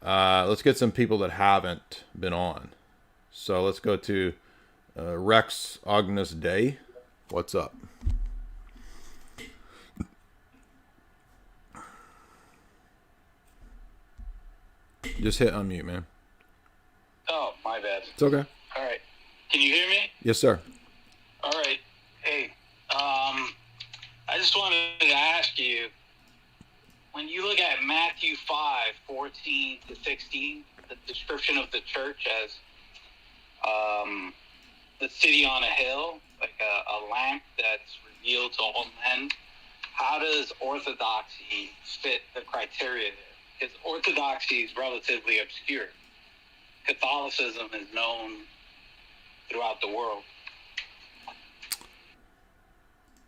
Let's get some people that haven't been on. So let's go to Rex Agnus Day. What's up? Just hit unmute, man. Oh, my bad. It's okay. All right. Can you hear me? Yes, sir. All right. Hey, I just wanted to ask you, when you look at Matthew 5:14-16, the description of the church as the city on a hill, like a lamp that's revealed to all men, how does orthodoxy fit the criteria there? Because orthodoxy is relatively obscure. Catholicism is known throughout the world.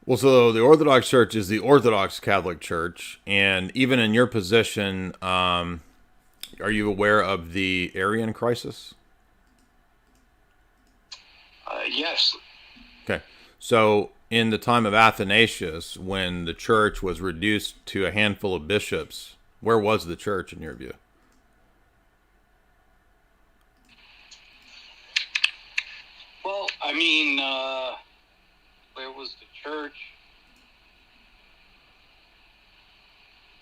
Well, so the Orthodox Church is the Orthodox Catholic Church, and even in your position, are you aware of the Arian crisis? Yes. Okay. So in the time of Athanasius, when the church was reduced to a handful of bishops, where was the church in your view? Well, I mean, where was the church?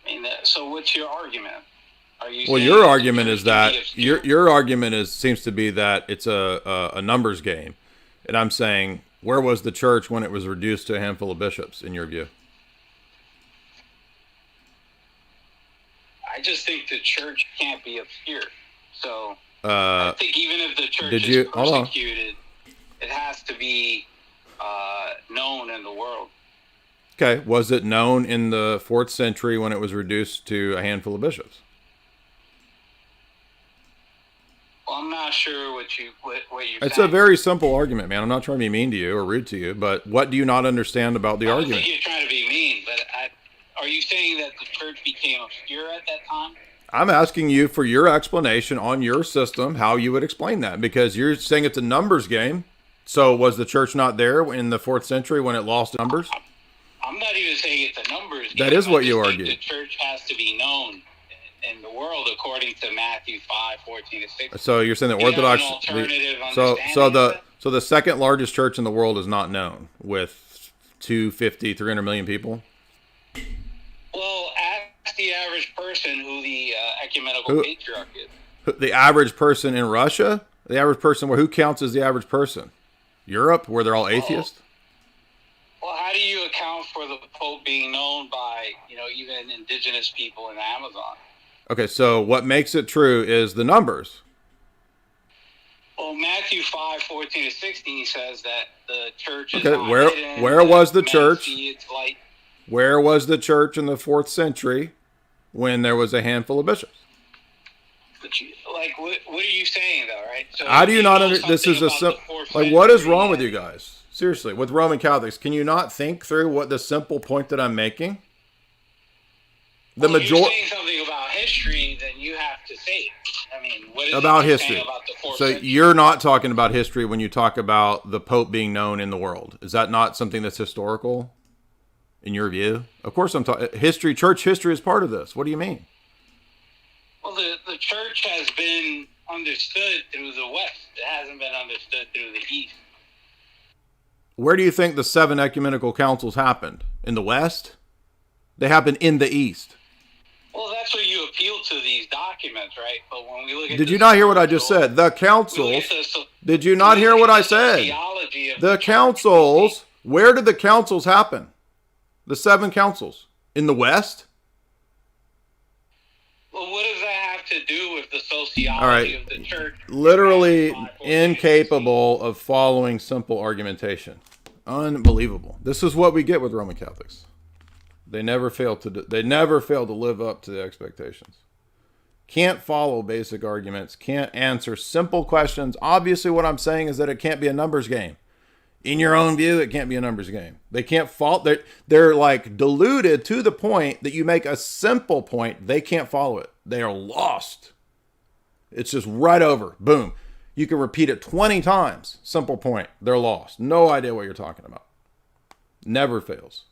I mean, so what's your argument? Are you Well, your argument is that your argument seems to be that it's a numbers game, and I'm saying, where was the church when it was reduced to a handful of bishops in your view? I just think the church can't be obscure. So I think even if the church is persecuted, it has to be known in the world. Okay, was it known in the 4th century when it was reduced to a handful of bishops? Well, I'm not sure what you're It's saying. a very simple argument, man. I'm not trying to be mean to you or rude to you, but what do you not understand about the argument? I don't think you're trying to be mean, but are you saying that the church became obscure at that time? I'm asking you for your explanation on your system, how you would explain that, because you're saying it's a numbers game. So was the church not there in the 4th century when it lost numbers? I'm not even saying it's a numbers game. That is what you argue. The church has to be known in the world according to Matthew 5:14-16. So you're saying the Orthodox, so the second largest church in the world is not known with 250, 300 million people? Well, ask the average person who the ecumenical patriarch is. The average person in Russia? The average person, who counts as the average person? Europe, where they're all atheists? Well, how do you account for the Pope being known by, even indigenous people in the Amazon? Okay, so what makes it true is the numbers. Well, Matthew 5:14-16 says that the church is okay. Where was the church? Where was the church in the 4th century when there was a handful of bishops? What are you saying though, right? So how do you not this is what is wrong with you guys? Seriously, with Roman Catholics, can you not think through what the simple point that I'm making? You're saying something about history, then you have to say it. I mean, what is about history? About the 4th so century? You're not talking about history when you talk about the Pope being known in the world. Is that not something that's historical in your view? Of course I'm talking history. Church history is part of this. What do you mean? Well, the church has been understood through the West. It hasn't been understood through the East. Where do you think the 7 ecumenical councils happened? In the West? They happened in the East. Well, that's what you appeal to these documents, right? But when we look at did you not hear what I just said? The councils. Did you not hear what I said? The councils. Where did the councils happen? The 7 councils. In the West? Well, what does that have to do with the sociology of the church? Literally incapable of following simple argumentation. Unbelievable. This is what we get with Roman Catholics. They never fail to live up to the expectations. Can't follow basic arguments. Can't answer simple questions. Obviously, what I'm saying is that it can't be a numbers game. In your own view, it can't be a numbers game. They can't fault. They're like deluded to the point that you make a simple point, they can't follow it. They are lost. It's just right over. Boom. You can repeat it 20 times. Simple point. They're lost. No idea what you're talking about. Never fails.